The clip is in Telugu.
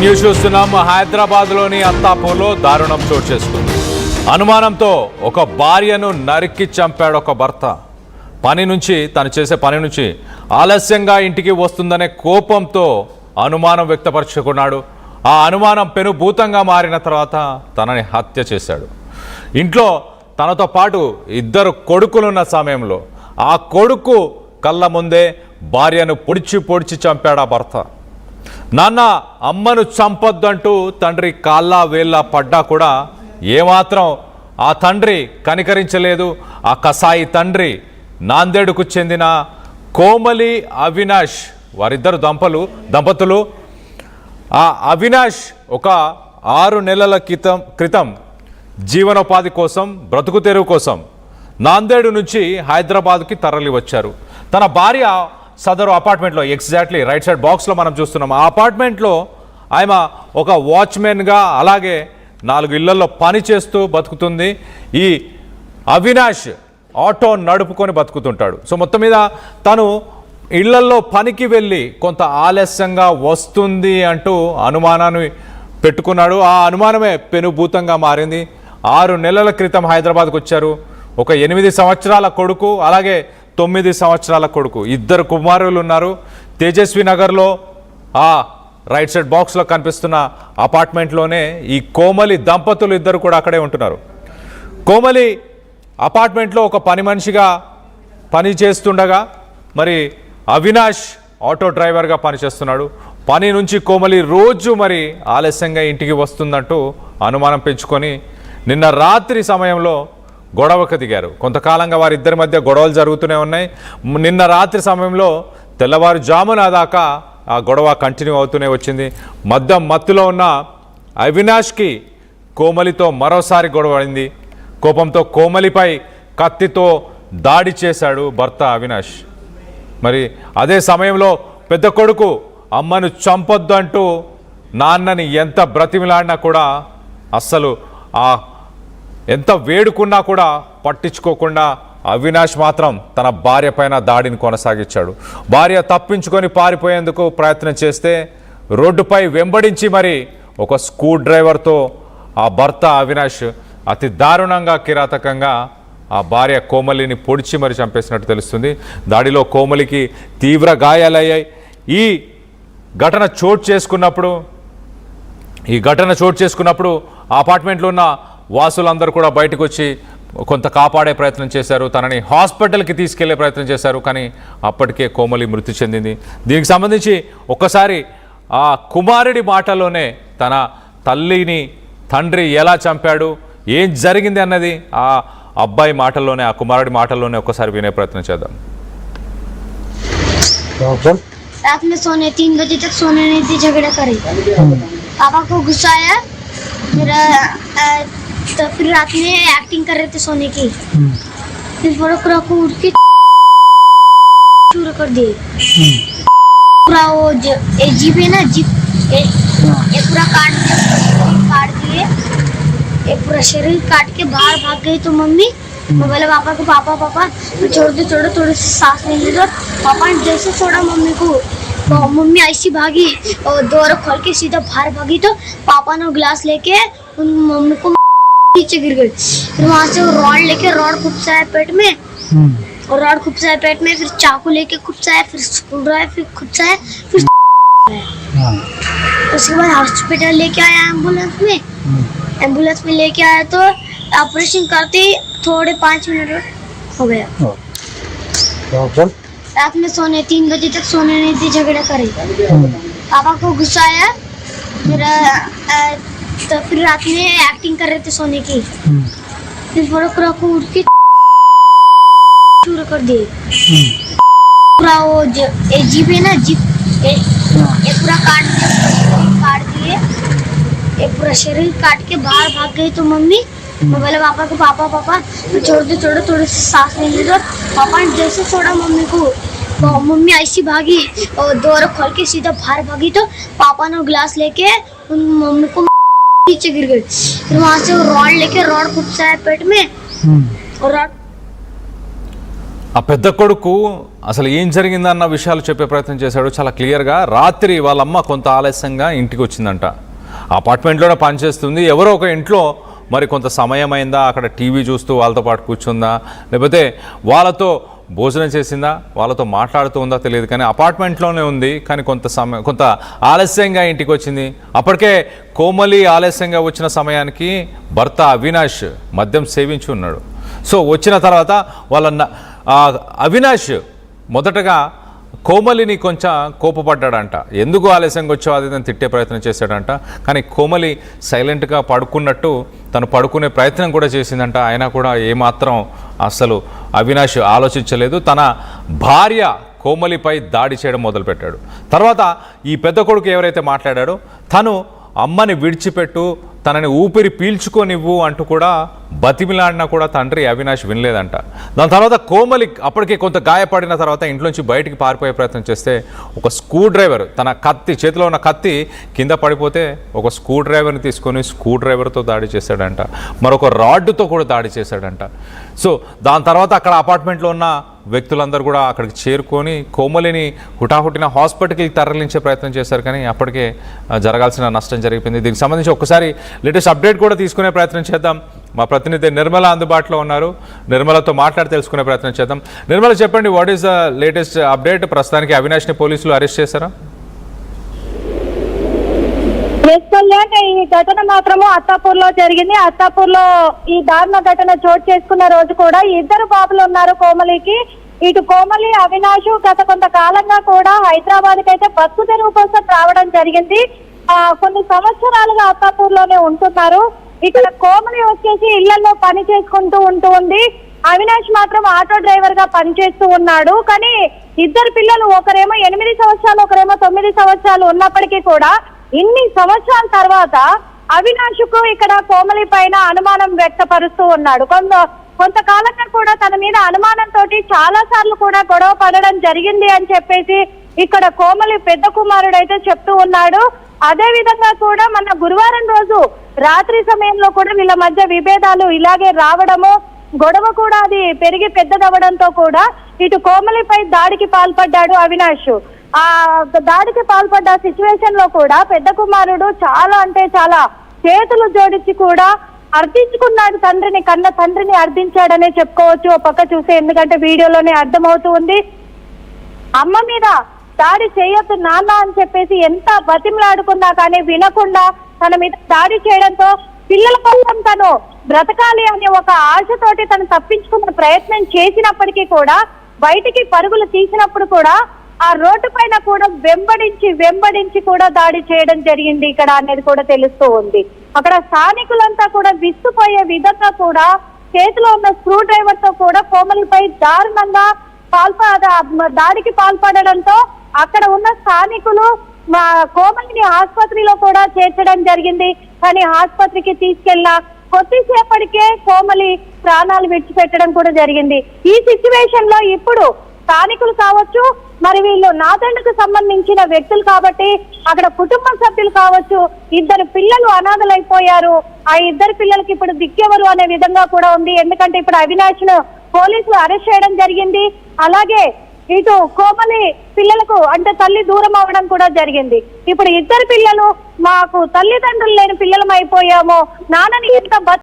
న్యూస్ చూస్తున్నాం. హైదరాబాద్లోని అత్తాపూర్లో దారుణం చోటు చేసుకుంది. అనుమానంతో ఒక భార్యను నరికి చంపాడు ఒక భర్త. తను చేసే పని నుంచి ఆలస్యంగా ఇంటికి వస్తుందనే కోపంతో అనుమానం వ్యక్తపరుచుకున్నాడు. ఆ అనుమానం పెనుభూతంగా మారిన తర్వాత తనని హత్య చేశాడు. ఇంట్లో తనతో పాటు 2 కొడుకులున్న సమయంలో ఆ కొడుకు కళ్ళ ముందే భార్యను పొడిచి చంపాడు ఆ భర్త. నాన్న అమ్మను చంపొద్దంటూ తండ్రి కాళ్ళ వేళ్ళ పడ్డా కూడా ఏమాత్రం ఆ తండ్రి కనికరించలేదు. ఆ కసాయి తండ్రి నాందేడుకు చెందిన కోమలి అవినాష్, వారిద్దరు దంపతులు. ఆ అవినాష్ ఒక 6 నెలల క్రితం జీవనోపాధి కోసం, బ్రతుకు తెరువు కోసం నాందేడు నుంచి హైదరాబాద్కి తరలి వచ్చారు. తన భార్య సదరు అపార్ట్మెంట్లో, ఎగ్జాక్ట్లీ రైట్ సైడ్ బాక్స్లో మనం చూస్తున్నాం, ఆ అపార్ట్మెంట్లో ఆమె ఒక వాచ్మెన్గా అలాగే 4 ఇళ్లలో పని చేస్తూ బతుకుతుంది. ఈ అవినాష్ ఆటో నడుపుకొని బతుకుతుంటాడు. సో మొత్తం మీద తను ఇళ్లల్లో పనికి వెళ్ళి కొంత ఆలస్యంగా వస్తుంది అంటూ అనుమానాన్ని పెట్టుకున్నాడు. ఆ అనుమానమే పెనుభూతంగా మారింది. 6 నెలల క్రితం హైదరాబాద్కు వచ్చారు. ఒక 8 సంవత్సరాల కొడుకు అలాగే 9 సంవత్సరాల కొడుకు, 2 కుమారులు ఉన్నారు. తేజస్వి నగర్లో ఆ రైట్ సైడ్ బాక్స్లో కనిపిస్తున్న అపార్ట్మెంట్లోనే ఈ కోమలి దంపతులు ఇద్దరు కూడా అక్కడే ఉంటున్నారు. కోమలి అపార్ట్మెంట్లో ఒక పని మనిషిగా పని చేస్తుండగా మరి అవినాష్ ఆటో డ్రైవర్గా పనిచేస్తున్నాడు. పని నుంచి కోమలి రోజు మరి ఆలస్యంగా ఇంటికి వస్తుందంటూ అనుమానం పెంచుకొని నిన్న రాత్రి సమయంలో గొడవకు దిగారు. కొంతకాలంగా వారిద్దరి మధ్య గొడవలు జరుగుతూనే ఉన్నాయి. నిన్న రాత్రి సమయంలో తెల్లవారుజామున దాకా ఆ గొడవ కంటిన్యూ అవుతూనే వచ్చింది. మత్తులో ఉన్న అవినాష్కి కోమలితో మరోసారి గొడవ అయింది. కోపంతో కోమలిపై కత్తితో దాడి చేశాడు భర్త అవినాష్. మరి అదే సమయంలో పెద్ద కొడుకు అమ్మను చంపొద్దు అంటూ నాన్నని ఎంత బ్రతిమిలాడినా కూడా అస్సలు ఎంత వేడుకున్నా కూడా పట్టించుకోకుండా అవినాష్ మాత్రం తన భార్య పైన దాడిని కొనసాగించాడు. భార్య తప్పించుకొని పారిపోయేందుకు ప్రయత్నం చేస్తే రోడ్డుపై వెంబడించి మరి ఒక స్క్రూ డ్రైవర్తో ఆ భర్త అవినాష్ అతి దారుణంగా కిరాతకంగా ఆ భార్య కోమలిని పొడిచి మరి చంపేసినట్టు తెలుస్తుంది. దాడిలో కోమలికి తీవ్ర గాయాలయ్యాయి. ఈ ఘటన చోటు చేసుకున్నప్పుడు ఆ అపార్ట్మెంట్లో ఉన్న వాసులందరూ కూడా బయటకు వచ్చి కొంత కాపాడే ప్రయత్నం చేశారు. తనని హాస్పిటల్కి తీసుకెళ్లే ప్రయత్నం చేశారు. కానీ అప్పటికే కోమలి మృతి చెందింది. దీనికి సంబంధించి ఒక్కసారి ఆ కుమారుడి మాటలోనే తన తల్లిని తండ్రి ఎలా చంపాడు, ఏం జరిగింది అన్నది ఆ అబ్బాయి మాటల్లోనే, ఆ కుమారుడి మాటల్లోనే ఒక్కసారి వినే ప్రయత్నం చేద్దాం. रात में सोने 3 बजे तक सोने नहीं थी, झगड़ा करे। पापा को गुस्सा आया, तो फिर रात में एक्टिंग कर रहे थे सोने की, फिर फड़क को उठ के शुरू कर दिए। पूरा वो जीप है ना, जीप ये पूरा काट दिए, ये पूरा शरीर काट के बाहर भाग गई। तो मम्मी बोले पापा को, पापा छोड़ दो, थोड़ी सांस लेने दो। पापा ने जैसे छोड़ा मम्मी को, तो मम्मी ऐसी भागी और डोर खोल के सीधा बाहर भागी। तो पापा ने ग्लास लेके उन मम्मी को नीचे गिर गई। फिर वहां से रॉड लेके रॉड खुपसाया पेट में, और रॉड खुपसाया पेट में, फिर चाकू लेके खुपसाया, फिर स्क्रू ड्राइवर फिर खुपसाया, फिर उसके बाद हॉस्पिटल लेके आया एम्बुलेंस में लेके आया। तो ऑपरेशन करते थोड़े 5 मिनट हो गया। रात में सोने 3 बजे तक सोने नहीं थी, झगड़ा करे। पापा को गुस्सा आया, तो फिर रात में एक्टिंग कर रहे थे सोने की, फिर फड़क को उठ के शुरू कर दिए। पूरा वो जीप है ना, जीप ये पूरा काट दिए, ये पूरा शरीर काट के बाहर भाग गई। तो मम्मी बोले पापा को, पापा छोड़ दो, थोड़ी सांस लेने दो। पापा ने जैसे छोड़ा मम्मी को, तो मम्मी ऐसी भागी और डोर खोल के सीधा बाहर भागी। तो पापा ने ग्लास लेके उन मम्मी को नीचे गिर गई। फिर वहां से रॉड लेके रॉड खुपसाया पेट में, और रॉड ఆ పెద్ద కొడుకు అసలు ఏం జరిగిందన్న విషయాలు చెప్పే ప్రయత్నం చేశాడు చాలా క్లియర్గా. రాత్రి వాళ్ళమ్మ కొంత ఆలస్యంగా ఇంటికి వచ్చిందంట. అపార్ట్మెంట్లోనే పనిచేస్తుంది. ఎవరో ఒక ఇంట్లో మరి కొంత సమయం అయిందా, అక్కడ టీవీ చూస్తూ వాళ్ళతో పాటు కూర్చుందా, లేకపోతే వాళ్ళతో భోజనం చేసిందా, వాళ్ళతో మాట్లాడుతూ ఉందా తెలియదు, కానీ అపార్ట్మెంట్లోనే ఉంది. కానీ కొంత ఆలస్యంగా ఇంటికి వచ్చింది. అప్పటికే కోమలి ఆలస్యంగా వచ్చిన సమయానికి భర్త అవినాష్ మద్యం సేవించి ఉన్నాడు. సో వచ్చిన తర్వాత అవినాష్ మొదటగా కోమలిని కొంచెం కోపపడ్డాడంట. ఎందుకు ఆలస్యంగా వచ్చావు అది నేను తిట్టే ప్రయత్నం చేశాడంట. కానీ కోమలి సైలెంట్గా పడుకున్నట్టు తను పడుకునే ప్రయత్నం కూడా చేసిందంట. అయినా కూడా ఏమాత్రం అసలు అవినాష్ ఆలోచించలేదు. తన భార్య కోమలిపై దాడి చేయడం మొదలుపెట్టాడు. తర్వాత ఈ పెద్ద కొడుకు ఎవరైతే మాట్లాడాడో తను అమ్మని విడిచిపెట్టు, తనని ఊపిరి పీల్చుకోనివ్వు అంటూ కూడా బతిమిలాడినా కూడా తండ్రి అవినాష్ వినలేదంట. దాని తర్వాత కోమలి అప్పటికే కొంత గాయపడిన తర్వాత ఇంట్లోంచి బయటికి పారిపోయే ప్రయత్నం చేస్తే ఒక స్క్రూ డ్రైవర్, తన చేతిలో ఉన్న కత్తి కింద పడిపోతే ఒక స్క్రూ డ్రైవర్ని తీసుకొని స్క్రూ డ్రైవర్తో దాడి చేశాడంట. మరొక రాడ్డుతో కూడా దాడి చేశాడంట. సో దాని తర్వాత అక్కడ అపార్ట్మెంట్లో ఉన్న వ్యక్తులందరూ కూడా అక్కడికి చేరుకొని కోమలిని హుటాహుటిన హాస్పిటల్కి తరలించే ప్రయత్నం చేశారు. కానీ అప్పటికే జరగాల్సిన నష్టం జరిగిపోయింది. దీనికి సంబంధించి ఒక్కసారి లేటెస్ట్ అప్డేట్ కూడా తీసుకునే ప్రయత్నం చేద్దాం. మా ప్రతినిధి నిర్మల అందుబాటులో ఉన్నారు. నిర్మలతో మాట్లాడి తెలుసుకునే ప్రయత్నం చేద్దాం. నిర్మల, చెప్పండి, what is the latest update? ప్రస్తుతానికి అవినాష్ని పోలీసులు అరెస్ట్ చేశారా? ఈ ఘటన మాత్రము అత్తాపూర్ లో జరిగింది. అత్తాపూర్ లో ఈ దారుణ ఘటన చోటు చేసుకున్న రోజు కూడా ఇద్దరు బాబులు ఉన్నారు కోమలికి. ఇటు కోమలి, అవినాష్ గత కొంతకాలంగా కూడా హైదరాబాద్ కి అయితే బస్సు తెరువు కోసం రావడం జరిగింది. కొన్ని సంవత్సరాలుగా అత్తాపూర్ లోనే ఉంటున్నారు. ఇక్కడ కోమలి వచ్చేసి ఇళ్లలో పని చేసుకుంటూ ఉంది. అవినాష్ మాత్రం ఆటో డ్రైవర్ గా పనిచేస్తూ ఉన్నాడు. కానీ ఇద్దరు పిల్లలు, ఒకరేమో 8 సంవత్సరాలు, ఒకరేమో 9 సంవత్సరాలు ఉన్నప్పటికీ కూడా ఇన్ని సంవత్సరాల తర్వాత అవినాష్ కు ఇక్కడ కోమలి పైన అనుమానం వ్యక్తపరుస్తూ ఉన్నాడు. కొంతకాలంగా కూడా తన మీద అనుమానంతో చాలా సార్లు కూడా గొడవ పడడం జరిగింది అని చెప్పేసి ఇక్కడ కోమలి పెద్ద కుమారుడు అయితే చెప్తూ ఉన్నాడు. అదే విధంగా కూడా మన గురువారం రోజు రాత్రి సమయంలో కూడా వీళ్ళ మధ్య విభేదాలు ఇలాగే రావడము, గొడవ కూడా అది పెరిగి పెద్దదవ్వడంతో కూడా ఇటు కోమలిపై దాడికి పాల్పడ్డాడు అవినాష్. ఆ దాడికి పాల్పడ్డ సిచ్యువేషన్ లో కూడా పెద్ద కుమారుడు చాలా అంటే చాలా చేతులు జోడించి కూడా అర్థించుకున్నాడు తండ్రిని, కన్న తండ్రిని అర్థించాడనే చెప్పుకోవచ్చు ఒక పక్క చూసే. ఎందుకంటే వీడియోలోనే అర్థమవుతూ ఉంది. అమ్మ మీద దాడి చేయొద్దు నాన్న అని చెప్పేసి ఎంత బతిమలాడుకున్నా కానీ వినకుండా తన మీద దాడి చేయడంతో పిల్లల కోసం తను బ్రతకాలి అనే ఒక ఆశతోటి తను తప్పించుకున్న ప్రయత్నం చేసినప్పటికీ కూడా బయటికి పరుగులు తీసినప్పుడు కూడా ఆ రోడ్డు పైన కూడా వెంబడించి కూడా దాడి చేయడం జరిగింది ఇక్కడ అనేది కూడా తెలుస్తూ ఉంది. అక్కడ స్థానికులంతా కూడా విస్తుపోయే విధంగా కూడా చేతిలో ఉన్న స్క్రూ డ్రైవర్ తో కూడా కోమలిపై దారుణంగా దాడికి పాల్పడడంతో అక్కడ ఉన్న స్థానికులు కోమలిని ఆసుపత్రిలో కూడా చేర్చడం జరిగింది. కానీ ఆసుపత్రికి తీసుకెళ్లిన కొద్దిసేపటికే కోమలి ప్రాణాలు విడిచిపెట్టడం కూడా జరిగింది. ఈ సిచ్యువేషన్ లో ఇప్పుడు స్థానికులు కావచ్చు, మరి వీళ్ళు నాదండకు సంబంధించిన వ్యక్తులు కాబట్టి అక్కడ కుటుంబ సభ్యులు కావచ్చు, ఇద్దరు పిల్లలు అనాథలైపోయారు. ఆ ఇద్దరు పిల్లలకి ఇప్పుడు దిక్కెవరు అనే విధంగా కూడా ఉంది. ఎందుకంటే ఇప్పుడు అవినాష్ ను పోలీసులు అరెస్ట్ చేయడం జరిగింది. అలాగే ఇటు కోమలి పిల్లలకు అంటే తల్లి దూరం అవడం కూడా జరిగింది. ఇప్పుడు ఇద్దరు పిల్లలు మాకు తల్లిదండ్రులు లేని పిల్లలం అయిపోయాము, నాన్నని ఎంత